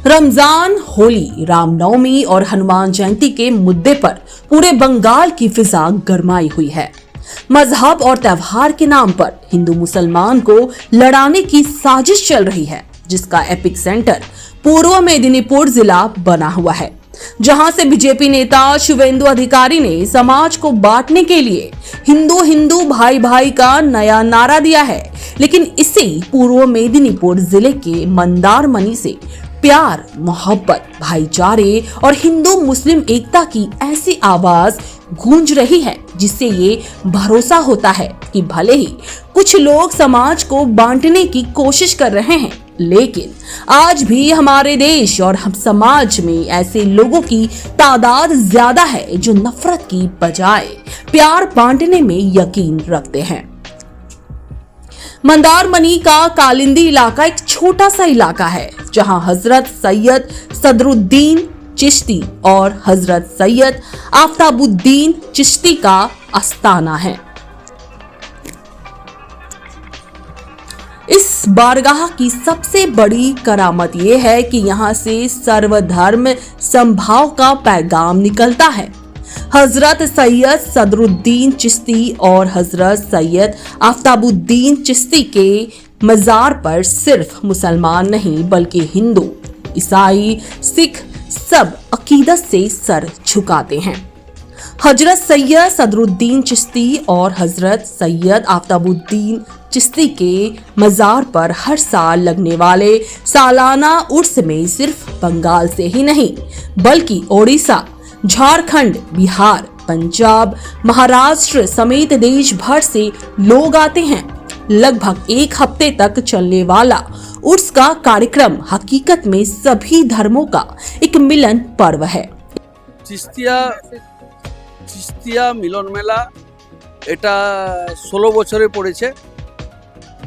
रमजान, होली, रामनवमी और हनुमान जयंती के मुद्दे पर पूरे बंगाल की फिजा गरमाई हुई है। मजहब और त्योहार के नाम पर हिंदू मुसलमान को लड़ाने की साजिश चल रही है, जिसका एपिक सेंटर पूर्व मेदिनीपुर जिला बना हुआ है, जहां से बीजेपी नेता शुवेंदु अधिकारी ने समाज को बांटने के लिए हिंदू हिंदू भाई भाई का नया नारा दिया है। लेकिन इसी पूर्व मेदिनीपुर जिले के मंदारमनी से प्यार, मोहब्बत, भाईचारे और हिंदू मुस्लिम एकता की ऐसी आवाज गूंज रही है, जिससे ये भरोसा होता है कि भले ही कुछ लोग समाज को बांटने की कोशिश कर रहे हैं, लेकिन आज भी हमारे देश और हम समाज में ऐसे लोगों की तादाद ज्यादा है जो नफरत की बजाय प्यार बांटने में यकीन रखते हैं। मंदारमनी का कालिंदी इलाका एक छोटा सा इलाका है, जहां हजरत सैयद सदरुद्दीन चिश्ती और हजरत सैयद आफ्ताबुद्दीन चिश्ती का आस्थाना है। इस बारगाह की सबसे बड़ी करामत यह है कि यहाँ से सर्वधर्म समभाव का पैगाम निकलता है। हजरत सैयद सदरुद्दीन चिश्ती और हजरत सैयद आफ्ताबुद्दीन चिश्ती के मजार पर सिर्फ मुसलमान नहीं बल्कि हिंदू, ईसाई, सिख सब अकीदत से सर झुकाते हैं। हजरत सैयद सदरुद्दीन चिश्ती और हजरत सैयद आफ्ताबुद्दीन चिश्ती के मजार पर हर साल लगने वाले सालाना उर्स में सिर्फ बंगाल से ही नहीं बल्कि ओडिशा, झारखंड, बिहार, पंजाब, महाराष्ट्र समेत देश भर से लोग आते हैं। लगभग एक हफ्ते तक चलने वाला उर्स का कार्यक्रम हकीकत में सभी धर्मों का एक मिलन पर्व है। চিস্তিয়া মিলন মেলা এটা 16 বছরে পড়েছে।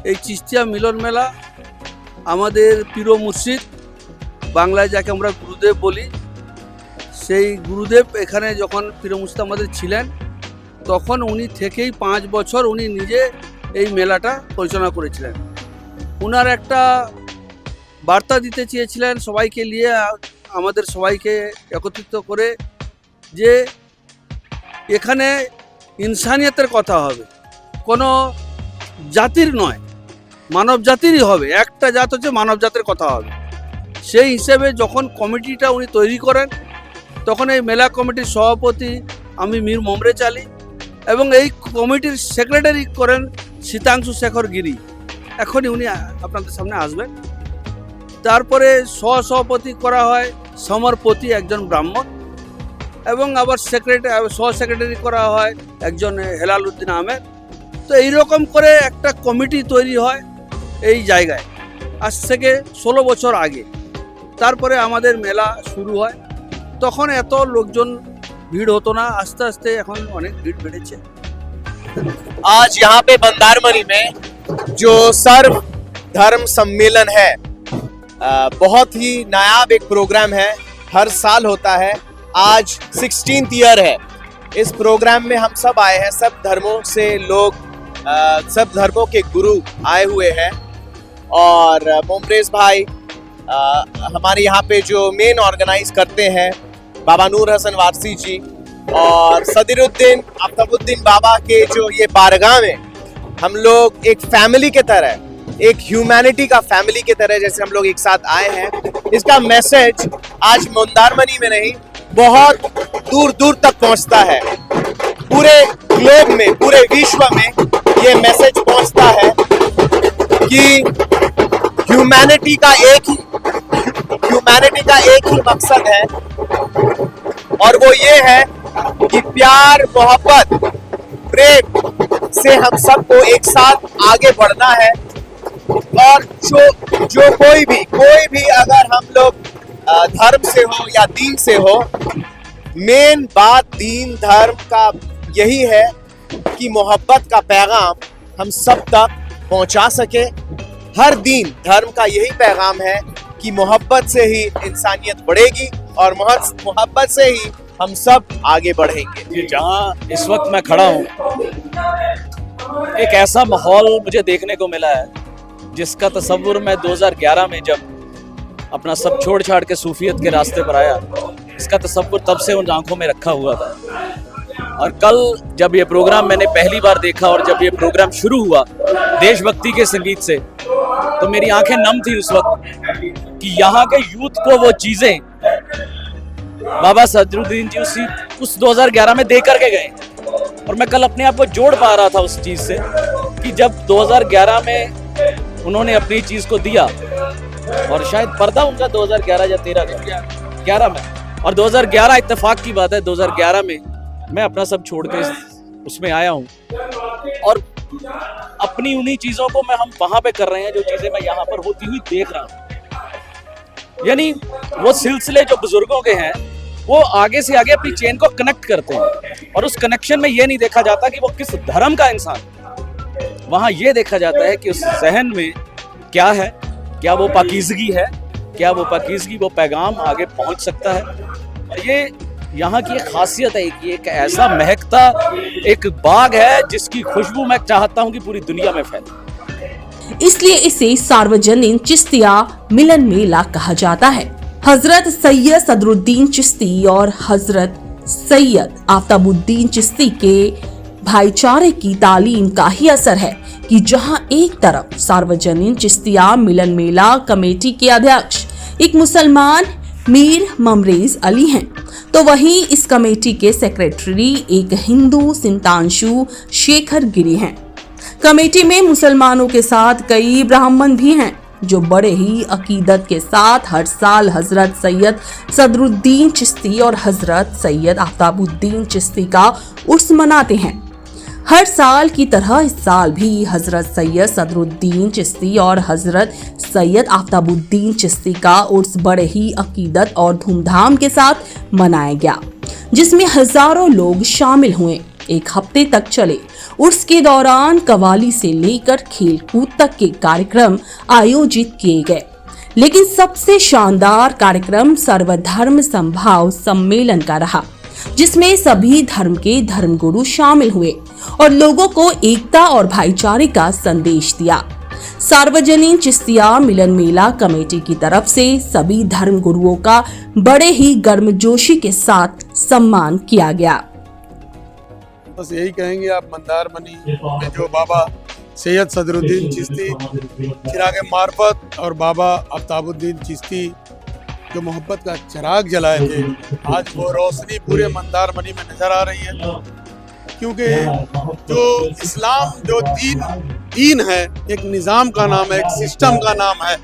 এই চিস্তিয়া মিলন মেলা আমাদের পীর মুর্শিদ, বাংলায় যাকে আমরা গুরুদেব বলি, সেই গুরুদেব এখানে যখন পীর মুর্শিদ আমাদের ছিলেন তখন উনি থেকেই 5 বছর উনি নিজে এই মেলাটা পরিচালনা করেছিলেন। উনার একটা বার্তা দিতে চেয়েছিলেন সবাইকে নিয়ে, আমাদের সবাইকে একত্রিত করে, যে এখানে ইনসানিয়তের কথা হবে, কোনো জাতির নয়, মানব জাতিরই হবে। একটা জাত হচ্ছে মানব জাতের কথা হবে। সেই হিসেবে যখন কমিটিটা উনি তৈরি করেন তখন এই মেলা কমিটির সভাপতি আমি মীর মোমরে চালি এবং এই কমিটির সেক্রেটারি করেন শীতাংশু শেখর গিরি। এখনই উনি আপনাদের সামনে আসবেন। তারপরে সহসভাপতি করা হয় সমরপতি, একজন ব্রাহ্মণ, এবং আবার সহ সেক্রেটারি করা হয় একজন হেলাল উদ্দিন আহমেদ। তো এইরকম করে একটা কমিটি তৈরি হয় এই জায়গায় আজ থেকে 16 বছর আগে। তারপরে আমাদের মেলা শুরু হয়। তখন এত লোকজন ভিড় হতো না, আস্তে আস্তে এখন অনেক ভিড় বেড়েছে। आज यहाँ पे मंदारमनी में जो सर्व धर्म सम्मेलन है, बहुत ही नायाब एक प्रोग्राम है, हर साल होता है। आज 16th ईयर है। इस प्रोग्राम में हम सब आए हैं, सब धर्मों से लोग, सब धर्मों के गुरु आए हुए हैं। और मोमरेज भाई हमारे यहाँ पे जो मेन ऑर्गेनाइज करते हैं बाबा नूर हसन वारसी जी, और सदरुद्दीन आफ्ताबुद्दीन बाबा के जो ये बारगाह में हम लोग एक फैमिली के तरह, एक ह्यूमैनिटी का फैमिली के तरह जैसे हम लोग एक साथ आए हैं। इसका मैसेज आज मंदारमनी में नहीं, बहुत दूर दूर तक पहुंचता है। पूरे ग्लोब में, पूरे विश्व में ये मैसेज पहुंचता है कि ह्यूमैनिटी का एक ही मकसद है, और वो ये है कि प्यार, मोहब्बत, प्रेम से हम सबको एक साथ आगे बढ़ना है। और जो कोई भी अगर हम लोग धर्म से हो या दीन से हो, मेन बात दीन धर्म का यही है कि मोहब्बत का पैगाम हम सब तक पहुंचा सके। हर दीन धर्म का यही पैगाम है कि मोहब्बत से ही इंसानियत बढ़ेगी और मोहब्बत से ही हम सब आगे बढ़ेंगे। जहाँ इस वक्त मैं खड़ा हूँ, एक ऐसा माहौल मुझे देखने को मिला है जिसका तस्वुर मैं 2011 में जब अपना सब छोड़ छाड़ के सूफियत के रास्ते पर आया, इसका तसव्वुर तब से उन आंखों में रखा हुआ था। और कल जब ये प्रोग्राम मैंने पहली बार देखा और जब ये प्रोग्राम शुरू हुआ देशभक्ति के संगीत से, तो मेरी आंखें नम थी उस वक्त कि यहाँ के यूथ को वो चीजें बाबा सदरुद्दीन जी उस 2011 में दे करके गए। और मैं कल अपने आप को जोड़ पा रहा था उस चीज से कि जब 2011 में उन्होंने अपनी चीज को दिया, और शायद पर्दा उनका 2011 या 13 में, और 2011 इत्तेफाक की बात है, 2011 में मैं अपना सब छोड़ के उसमें आया हूँ और अपनी उन्हीं चीजों को हम वहां पे कर रहे हैं जो चीजें मैं यहाँ पर होती हुई देख रहा हूँ। यानी वो सिलसिले जो बुजुर्गों के हैं वो आगे से आगे अपनी चेन को कनेक्ट करते हैं, और उस कनेक्शन में ये नहीं देखा जाता कि वो किस धर्म का इंसान, वहां ये देखा जाता है कि उस जहन में क्या है, क्या वो पाकीज़गी है, क्या वो पाकीज़गी वो पैगाम आगे पहुंच सकता है। और ये यहाँ की एक खासियत है कि एक ऐसा महकता एक बाग है जिसकी खुशबू मैं चाहता हूँ कि पूरी दुनिया में फैले। इसलिए इसे सार्वजनिक चिश्तिया मिलन मेला कहा जाता है। हजरत सैयद सदरुद्दीन चिश्ती और हजरत सैयद आफ्ताबुद्दीन चिश्ती के भाईचारे की तालीम का ही असर है कि जहां एक तरफ सार्वजनिक चिश्तिया मिलन मेला कमेटी के अध्यक्ष एक मुसलमान मीर ममरेज अली हैं, तो वहीं इस कमेटी के सेक्रेटरी एक हिंदू सिंतांशु शेखर गिरी हैं। कमेटी में मुसलमानों के साथ कई ब्राह्मण भी हैं जो बड़े ही अकीदत के साथ हर साल हजरत सैयद सदरुद्दीन चिश्ती और हजरत सैयद आफ्ताबुद्दीन चिश्ती का उर्स मनाते हैं। हर साल की तरह इस साल भी हजरत सैयद सदरुद्दीन चिश्ती और हजरत सैयद आफ्ताबुद्दीन चिश्ती का उर्स बड़े ही अकीदत और धूमधाम के साथ मनाया गया, जिसमें हजारों लोग शामिल हुए। एक हफ्ते तक चले उर्स के दौरान कवाली से लेकर खेल कूद तक के कार्यक्रम आयोजित किए गए, लेकिन सबसे शानदार कार्यक्रम सर्वधर्म समभाव सम्मेलन का रहा, जिसमें सभी धर्म के धर्मगुरु शामिल हुए और लोगों को एकता और भाईचारे का संदेश दिया। सार्वजनिक चिश्तिया मिलन मेला कमेटी की तरफ से सभी धर्म गुरुओं का बड़े ही गर्मजोशी के साथ सम्मान किया गया। बस यही कहेंगे, आप मंदार मनी में जो बाबा सैयद सदरुद्दीन चिश्ती चिराग मार्फत और बाबा आफ्ताबुद्दीन चिश्ती जो मोहब्बत का चिराग जलाए थे, आज वो रोशनी पूरे मंदार मनी में नजर आ रही है। क्योंकि जो इस्लाम जो दीन है, एक निज़ाम का नाम है, एक सिस्टम का नाम है।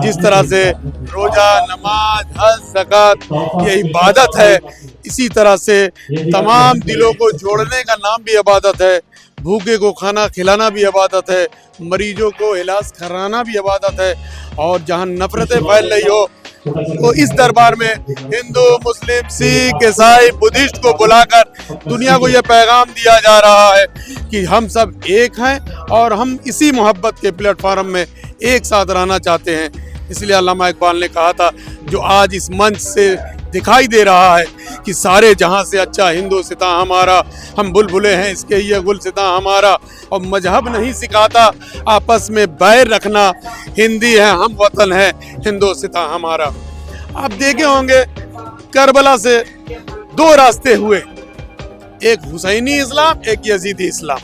जिस तरह से रोजा, नमाज, हज, ज़कात ये इबादत है, इसी तरह से तमाम दिलों को जोड़ने का नाम भी इबादत है। भूखे को खाना खिलाना भी इबादत है, मरीजों को इलाज कराना भी इबादत है। और जहाँ नफरतें फैल रही हो तो इस दरबार में हिंदू, मुस्लिम, सिख, ईसाई, बुद्धिस्ट को बुलाकर दुनिया को यह पैगाम दिया जा रहा है कि हम सब एक हैं और हम इसी मोहब्बत के प्लेटफॉर्म में एक साथ रहना चाहते हैं। इसलिए अल्लामा इकबाल ने कहा था, जो आज इस मंच से दिखाई दे रहा है कि सारे जहां से अच्छा हिंदुस्तां हमारा, हम बुलबुलें हैं इसके ये गुलसितां हमारा, और मजहब नहीं सिखाता आपस में बैर रखना, हिंदी है हम वतन है हिंदुस्तां हमारा। आप देखे होंगे करबला से दो रास्ते हुए, एक हुसैनी इस्लाम, एक यजीदी इस्लाम।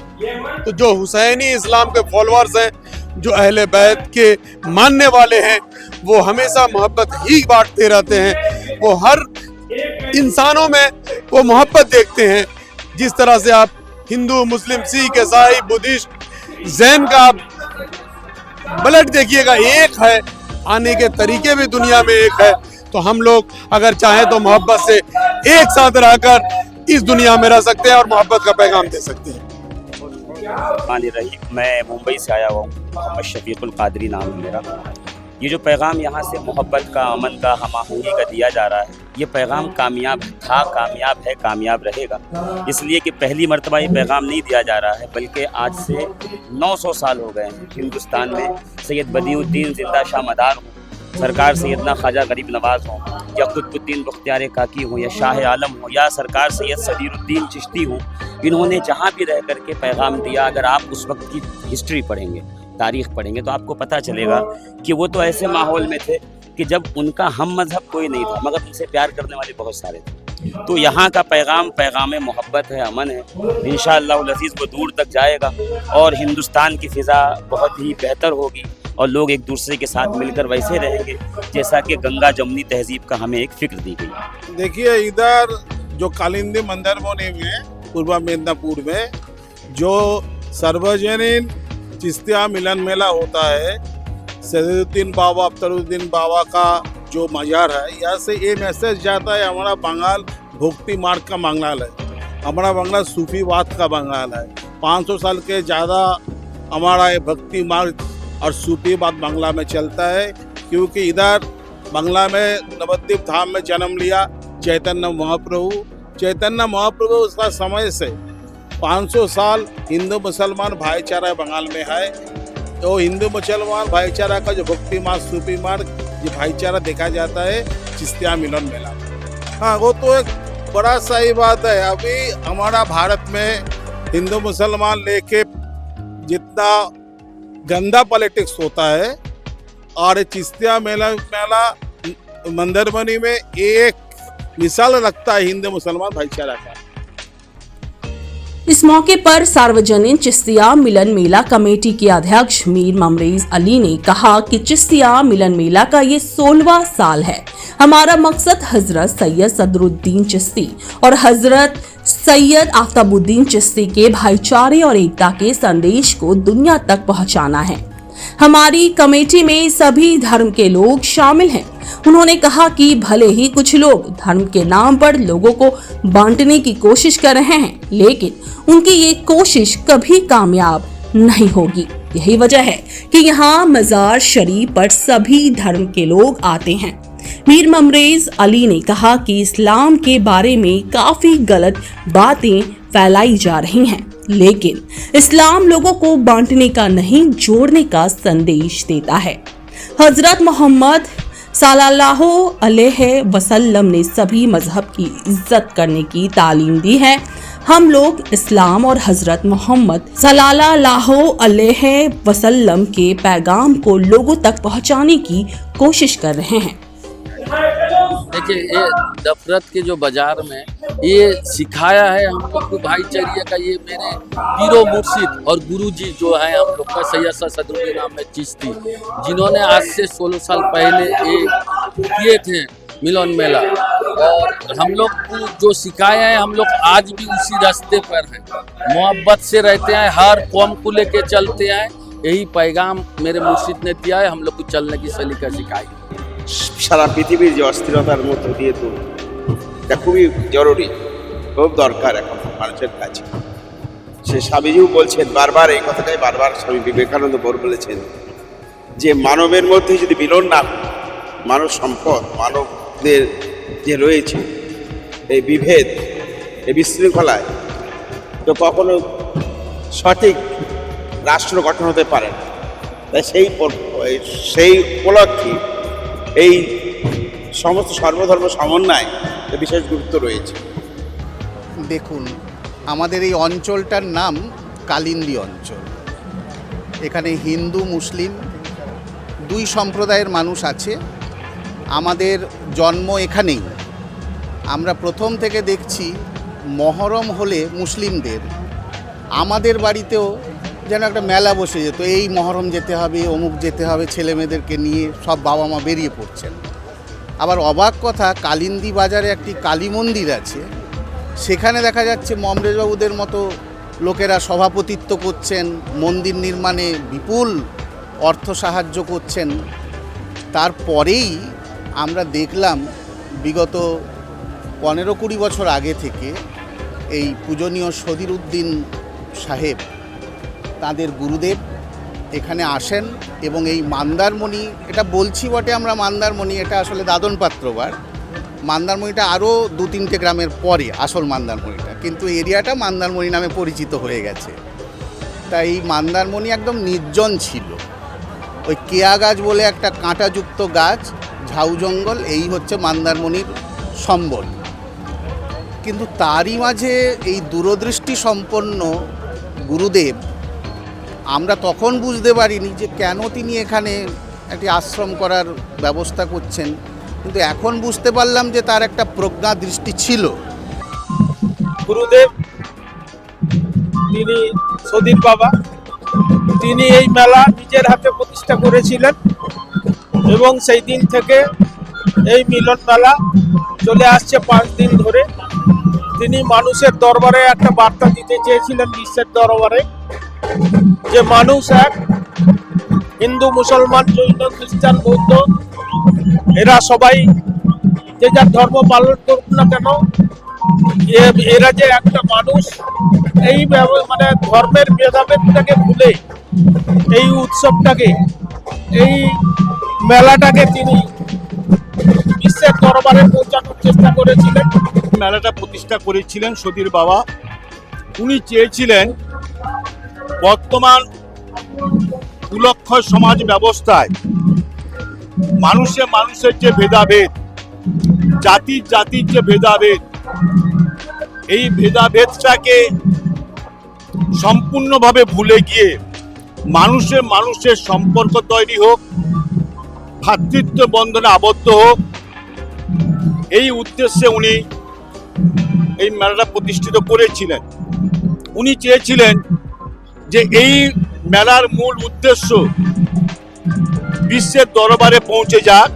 तो जो हुसैनी इस्लाम के फॉलोअर्स हैं, जो अहले बैत के मानने वाले हैं, वो हमेशा मोहब्बत ही बांटते रहते हैं। वो हर इंसानों में वो मोहब्बत देखते हैं। जिस तरह से आप हिंदू, मुस्लिम, सिख, ईसाई, बुद्धिस्ट, जैन का आप ब्लड देखिएगा, एक है, आने के तरीके भी दुनिया में एक है। तो हम लोग अगर चाहें तो मोहब्बत से एक साथ रहकर इस दुनिया में रह सकते हैं और मोहब्बत का पैगाम दे सकते हैं। मैं मुंबई से आया हुआ हूँ, मोहम्मद शफीकुल कादरी नाम है मेरा। ये जो पैगाम यहाँ से मोहब्बत का, अमन का, हम आहंगी का दिया जा रहा है, ये पैगाम कामयाब था, कामयाब है, कामयाब रहेगा। इसलिए कि पहली मर्तबा ये पैगाम नहीं दिया जा रहा है, बल्कि आज से 900 साल हो गए हैं हिंदुस्तान में सैयद बदियुद्दीन जिंदा शाह मदार हों, सरकार सैयदना ख्वाजा गरीब नवाज हों, या कुतुबुद्दीन बख्तियार काकी हों, या शाह आलम हो, या सरकार सैयद सदरुद्दीन चिश्ती हों, इन्होंने जहाँ भी रह करके पैगाम दिया, अगर आप उस वक्त की हिस्ट्री पढ़ेंगे, तारीख़ पढ़ेंगे, तो आपको पता चलेगा कि वो तो ऐसे माहौल में थे कि जब उनका हम मजहब कोई नहीं था मगर उनसे प्यार करने वाले बहुत सारे थे। तो यहाँ का पैगाम मोहब्बत है, अमन है। इंशाअल्लाह अज़ीज़ वो दूर तक जाएगा और हिंदुस्तान की फ़िज़ा बहुत ही बेहतर होगी और लोग एक दूसरे के साथ मिलकर वैसे रहेंगे जैसा कि गंगा जमुनी तहजीब का हमें एक फ़िक्र दी गई। देखिए, इधर जो कालिंदी मंदारमनी में पूर्व मिदनापुर में जो सार्वजनिक चिश्तिया मिलन मेला होता है, सदरुद्दीन बाबा अख्तरुद्दीन बाबा का जो मज़ार है, यहाँ से ये मैसेज जाता है हमारा बंगाल भक्ति मार्ग का बंगाल है, हमारा बंगाल सूफीवाद का बंगाल है। 500 साल के ज़्यादा हमारा ये भक्ति मार्ग और सूफीवाद बांग्ला में चलता है, क्योंकि इधर बांग्ला में नवद्वीप धाम में जन्म लिया चैतन्य महाप्रभु। चैतन्य महाप्रभु उसका समय से 500 साल हिंदू मुसलमान भाईचारा बंगाल में है। तो हिंदू मुसलमान भाईचारा का जो भक्ति मार्ग सूफी मार्ग ये भाईचारा देखा जाता है चिश्तिया मिलन मेला। हाँ, वो तो एक बड़ा सही बात है। अभी हमारा भारत में हिंदू मुसलमान लेके जितना गंदा पॉलिटिक्स होता है, और चिश्तिया मेला मंदारमनी में एक मिसाल रखता है हिंदू मुसलमान भाईचारा का। इस मौके पर सार्वजनिक चिश्तिया मिलन मेला कमेटी के अध्यक्ष मीर ममरेज अली ने कहा कि चिश्तिया मिलन मेला का ये 16वां साल है। हमारा मकसद हजरत सैयद सदरुद्दीन चिश्ती और हजरत सैयद आफ्ताबुद्दीन चिश्ती के भाईचारे और एकता के संदेश को दुनिया तक पहुंचाना है। हमारी कमेटी में सभी धर्म के लोग शामिल हैं। उन्होंने कहा कि भले ही कुछ लोग धर्म के नाम पर लोगों को बांटने की कोशिश कर रहे हैं, लेकिन उनकी ये कोशिश कभी कामयाब नहीं होगी। यही वजह है कि यहाँ मजार शरीफ पर सभी धर्म के लोग आते हैं। मीर ममरेज अली ने कहा कि इस्लाम के बारे में काफी गलत बातें फैलाई जा रही हैं, लेकिन इस्लाम लोगों को बांटने का नहीं, जोड़ने का संदेश देता है। हजरत मोहम्मद सल्लल्लाहु अलैहि वसल्लम ने सभी मजहब की इज्जत करने की तालीम दी है। हम लोग इस्लाम और हजरत मोहम्मद सल्लल्लाहु अलैहि वसल्लम के पैगाम को लोगों तक पहुंचाने की कोशिश कर रहे हैं। देखिए, ये नफरत के जो बाजार में ये सिखाया है हम लोग को भाईचारे का। ये मेरे पीरो मुर्शिद और गुरुजी जो है हम लोग का सैयद सदरुद्दीन अहमद चिश्ती, जिन्होंने आज से 16 साल पहले ये किए थे मिलन मेला, और हम लोग को जो सिखाया है हम लोग आज भी उसी रास्ते पर हैं, मोहब्बत से रहते हैं, हर कौम को लेके चलते हैं। यही पैगाम मेरे मुर्शिद ने दिया है, हम लोग को चलने की सलीका सिखाई। সারা পৃথিবীর যে অস্থিরতার মধ্য দিয়ে তো এটা খুবই জরুরি, খুব দরকার এখন মানুষের কাছে। সে স্বামীজিও বলছেন বারবার এই কথাটাই, বারবার স্বামী বিবেকানন্দ বলেছেন যে মানবের মধ্যে যদি মিলন না হয়, মানব সম্পদ মানবদের যে রয়েছে এই বিভেদ, এই বিশৃঙ্খলায়, তো কখনো সঠিক রাষ্ট্র গঠন হতে পারে না। তাই সেই উপলক্ষে এই সমস্ত সর্বধর্ম সমন্বয় বিশেষ গুরুত্ব রয়েছে। দেখুন, আমাদের এই অঞ্চলটার নাম কালিন্দী অঞ্চল। এখানে হিন্দু মুসলিম দুই সম্প্রদায়ের মানুষ আছে। আমাদের জন্ম এখানেই। আমরা প্রথম থেকে দেখছি মহরম হলে মুসলিমদের আমাদের বাড়িতেও যেন একটা মেলা বসে যেত, এই মহরম যেতে হবে, অমুক যেতে হবে, ছেলে মেয়েদেরকে নিয়ে সব বাবা মা বেরিয়ে পড়ছেন। আবার অবাক কথা, কালিন্দী বাজারে একটি কালী মন্দির আছে, সেখানে দেখা যাচ্ছে মমরেজবাবুদের মতো লোকেরা সভাপতিত্ব করছেন, মন্দির নির্মাণে বিপুল অর্থ সাহায্য করছেন। তারপরেই আমরা দেখলাম বিগত 15-20 বছর আগে থেকে এই পূজনীয় সদিরুদ্দিন সাহেব, তাদের গুরুদেব এখানে আসেন এবং এই মন্দারমণি, এটা বলছি বটে আমরা মন্দারমণি, এটা আসলে দাদন পাত্রবার। মন্দারমণিটা আরও 2-3টে গ্রামের পরে আসল মন্দারমণিটা, কিন্তু এরিয়াটা মন্দারমণি নামে পরিচিত হয়ে গেছে। তাই এই মন্দারমণি একদম নির্জন ছিল। ওই কেয়া গাছ বলে একটা কাঁটাযুক্ত গাছ, ঝাউ জঙ্গল, এই হচ্ছে মন্দারমণির সম্বল। কিন্তু তারই মাঝে এই দূরদৃষ্টি সম্পন্ন গুরুদেব, আমরা তখন বুঝতে পারিনি যে কেন তিনি এখানে একটি আশ্রম করার ব্যবস্থা করছেন, কিন্তু এখন বুঝতে পারলাম যে তার একটা প্রজ্ঞা দৃষ্টি ছিল। গুরুদেব তিনি সদীর বাবা, তিনি এই মেলা নিজের হাতে প্রতিষ্ঠা করেছিলেন এবং সেই দিন থেকে এই মিলন মেলা চলে আসছে 5 দিন ধরে। তিনি মানুষের দরবারে একটা বার্তা দিতে চেয়েছিলেন, বিশ্বের দরবারে, যে মানুষ এক, হিন্দু মুসলমান জৈন খ্রিস্টান বৌদ্ধ এরা সবাই যে যার ধর্ম পালন করুক না কেন, এরা যে একটা মানুষ। এই মানে ধর্মের ভেদাভেদটাকে ভুলে এই উৎসবটাকে, এই মেলাটাকে তিনি বিশ্বের দরবারে পৌঁছানোর চেষ্টা করেছিলেন। মেলাটা প্রতিষ্ঠা করেছিলেন সদীর বাবা। উনি চেয়েছিলেন বর্তমান উলক্ষ সমাজ ব্যবস্থায় মানুষের যে ভেদাভেদ, জাতির যে ভেদাভেদ, এই ভেদাভেদটাকে সম্পূর্ণভাবে ভুলে গিয়ে মানুষের সম্পর্ক তৈরি হোক, ভ্রাতৃত্ব বন্ধনে আবদ্ধ হোক, এই উদ্দেশ্যে উনি এই মেলাটা প্রতিষ্ঠিত করেছিলেন। উনি চেয়েছিলেন যে এই মেলার মূল উদ্দেশ্য বিশ্বের দরবারে পৌঁছে যাক,